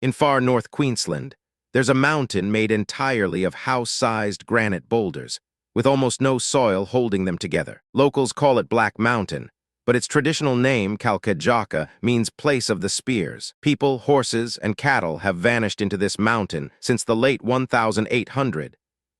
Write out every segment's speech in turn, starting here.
In far North Queensland, there's a mountain made entirely of house-sized granite boulders, with almost no soil holding them together. Locals call it Black Mountain, but its traditional name, Kalkajaka, means place of the spears. People, horses, and cattle have vanished into this mountain since the late 1800,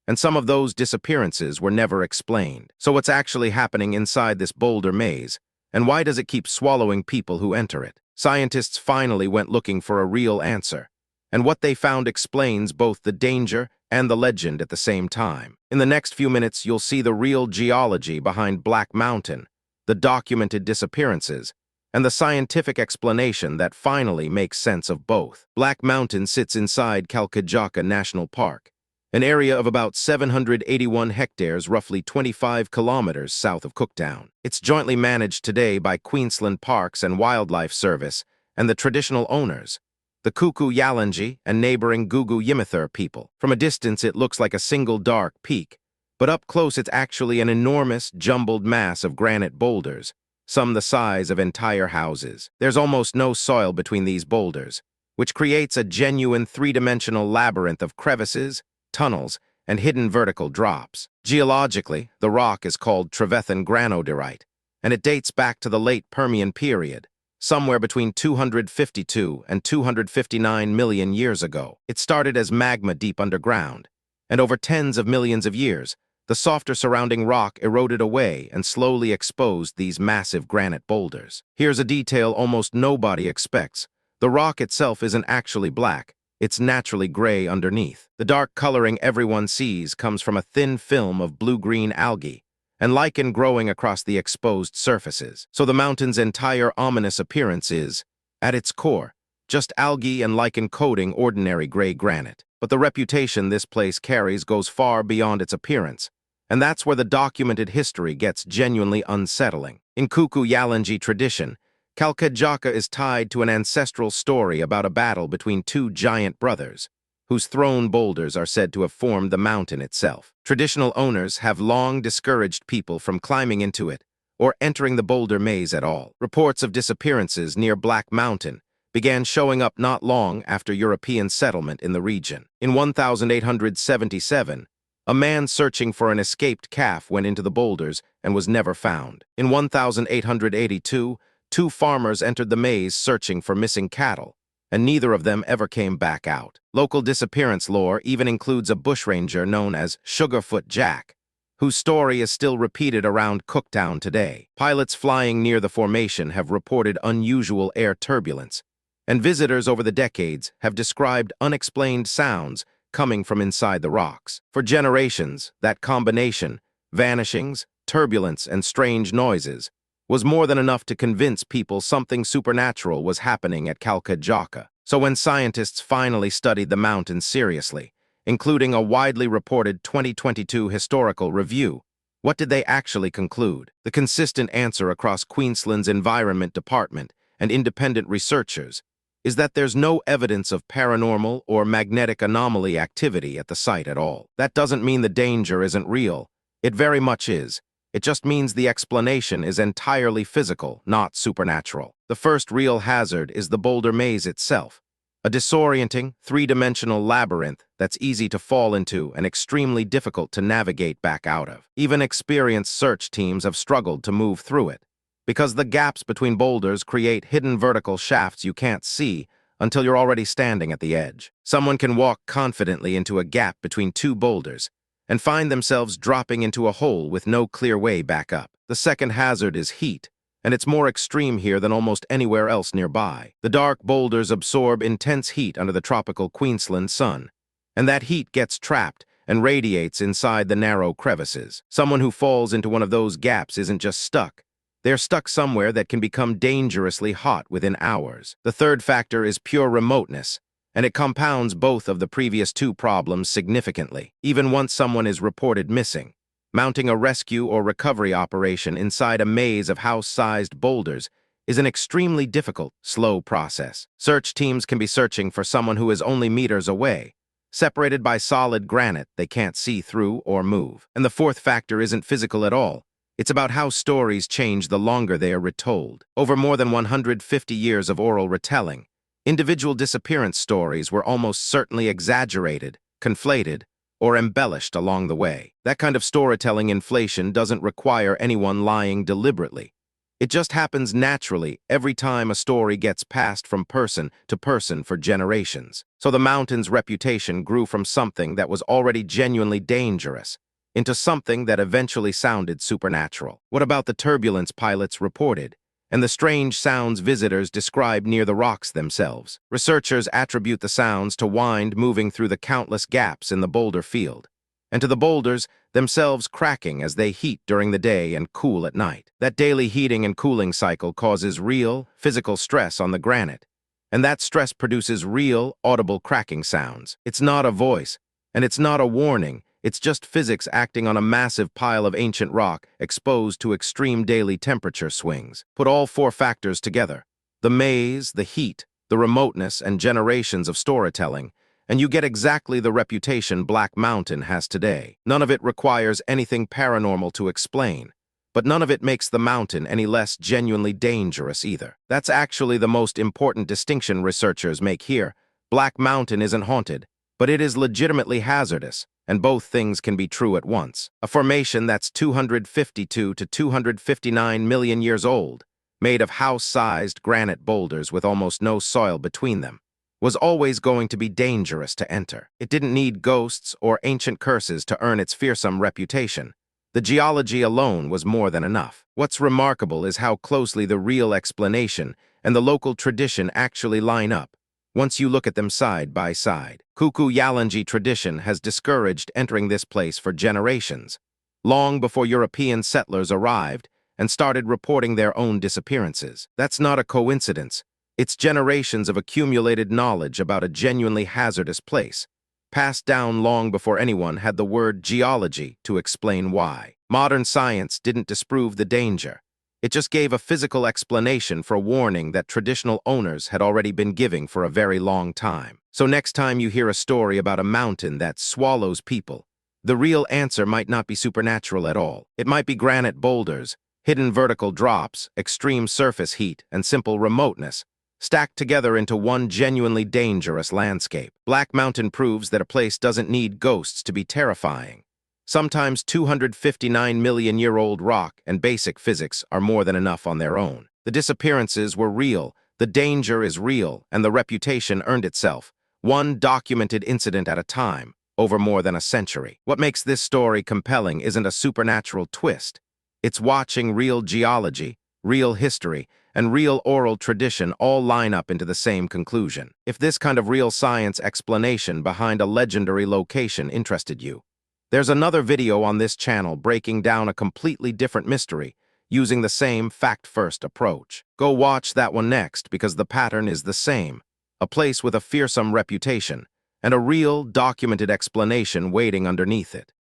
and some of those disappearances were never explained. So what's actually happening inside this boulder maze, and why does it keep swallowing people who enter it? Scientists finally went looking for a real answer, and what they found explains both the danger and the legend at the same time. In the next few minutes, you'll see the real geology behind Black Mountain, the documented disappearances, and the scientific explanation that finally makes sense of both. Black Mountain sits inside Kalkajaka National Park, an area of about 781 hectares, roughly 25 kilometers south of Cooktown. It's jointly managed today by Queensland Parks and Wildlife Service and the traditional owners, the Kuku Yalanji and neighboring Gugu Yimithir people. From a distance, it looks like a single dark peak, but up close it's actually an enormous, jumbled mass of granite boulders, some the size of entire houses. There's almost no soil between these boulders, which creates a genuine three-dimensional labyrinth of crevices, tunnels, and hidden vertical drops. Geologically, the rock is called Trevethan granodiorite, and it dates back to the late Permian period, somewhere between 252 and 259 million years ago. It started as magma deep underground, and over tens of millions of years, the softer surrounding rock eroded away and slowly exposed these massive granite boulders. Here's a detail almost nobody expects. The rock itself isn't actually black. It's naturally gray underneath. The dark coloring everyone sees comes from a thin film of blue-green algae and lichen growing across the exposed surfaces. So the mountain's entire ominous appearance is, at its core, just algae and lichen coating ordinary gray granite. But the reputation this place carries goes far beyond its appearance, and that's where the documented history gets genuinely unsettling. In Kuku Yalanji tradition, Kalkajaka is tied to an ancestral story about a battle between two giant brothers, whose thrown boulders are said to have formed the mountain itself. Traditional owners have long discouraged people from climbing into it or entering the boulder maze at all. Reports of disappearances near Black Mountain began showing up not long after European settlement in the region. In 1877, a man searching for an escaped calf went into the boulders and was never found. In 1882, two farmers entered the maze searching for missing cattle, and neither of them ever came back out. Local disappearance lore even includes a bushranger known as Sugarfoot Jack, whose story is still repeated around Cooktown today. Pilots flying near the formation have reported unusual air turbulence, and visitors over the decades have described unexplained sounds coming from inside the rocks. For generations, that combination, vanishings, turbulence, and strange noises, was more than enough to convince people something supernatural was happening at Kalkajaka. So when scientists finally studied the mountain seriously, including a widely reported 2022 historical review, what did they actually conclude? The consistent answer across Queensland's Environment Department and independent researchers is that there's no evidence of paranormal or magnetic anomaly activity at the site at all. That doesn't mean the danger isn't real. It very much is. It just means the explanation is entirely physical, not supernatural. The first real hazard is the boulder maze itself, a disorienting, three-dimensional labyrinth that's easy to fall into and extremely difficult to navigate back out of. Even experienced search teams have struggled to move through it, because the gaps between boulders create hidden vertical shafts you can't see until you're already standing at the edge. Someone can walk confidently into a gap between two boulders and find themselves dropping into a hole with no clear way back up. The second hazard is heat, and it's more extreme here than almost anywhere else nearby. The dark boulders absorb intense heat under the tropical Queensland sun, and that heat gets trapped and radiates inside the narrow crevices. Someone who falls into one of those gaps isn't just stuck. They're stuck somewhere that can become dangerously hot within hours. The third factor is pure remoteness, and it compounds both of the previous two problems significantly. Even once someone is reported missing, mounting a rescue or recovery operation inside a maze of house-sized boulders is an extremely difficult, slow process. Search teams can be searching for someone who is only meters away, separated by solid granite they can't see through or move. And the fourth factor isn't physical at all. It's about how stories change the longer they are retold. Over more than 150 years of oral retelling, Individual disappearance stories were almost certainly exaggerated, conflated, or embellished along the way. That kind of storytelling inflation doesn't require anyone lying deliberately. It just happens naturally every time a story gets passed from person to person for generations. So the mountain's reputation grew from something that was already genuinely dangerous into something that eventually sounded supernatural. What about the turbulence pilots reported, and the strange sounds visitors described near the rocks themselves? Researchers attribute the sounds to wind moving through the countless gaps in the boulder field, and to the boulders themselves cracking as they heat during the day and cool at night. That daily heating and cooling cycle causes real, physical stress on the granite, and that stress produces real, audible cracking sounds. It's not a voice, and it's not a warning. It's just physics acting on a massive pile of ancient rock exposed to extreme daily temperature swings. Put all four factors together: the maze, the heat, the remoteness, and generations of storytelling, and you get exactly the reputation Black Mountain has today. None of it requires anything paranormal to explain, but none of it makes the mountain any less genuinely dangerous either. That's actually the most important distinction researchers make here. Black Mountain isn't haunted, but it is legitimately hazardous, and both things can be true at once. A formation that's 252 to 259 million years old, made of house-sized granite boulders with almost no soil between them, was always going to be dangerous to enter. It didn't need ghosts or ancient curses to earn its fearsome reputation. The geology alone was more than enough. What's remarkable is how closely the real explanation and the local tradition actually line up once you look at them side by side. Kuku Yalanji tradition has discouraged entering this place for generations, long before European settlers arrived and started reporting their own disappearances. That's not a coincidence. It's generations of accumulated knowledge about a genuinely hazardous place, passed down long before anyone had the word geology to explain why. Modern science didn't disprove the danger. It just gave a physical explanation for a warning that traditional owners had already been giving for a very long time. So next time you hear a story about a mountain that swallows people, the real answer might not be supernatural at all. It might be granite boulders, hidden vertical drops, extreme surface heat, and simple remoteness, stacked together into one genuinely dangerous landscape. Black Mountain proves that a place doesn't need ghosts to be terrifying. Sometimes 259-million-year-old rock and basic physics are more than enough on their own. The disappearances were real, the danger is real, and the reputation earned itself, one documented incident at a time, over more than a century. What makes this story compelling isn't a supernatural twist. It's watching real geology, real history, and real oral tradition all line up into the same conclusion. If this kind of real science explanation behind a legendary location interested you, there's another video on this channel breaking down a completely different mystery, using the same fact-first approach. Go watch that one next because the pattern is the same: a place with a fearsome reputation, and a real, documented explanation waiting underneath it.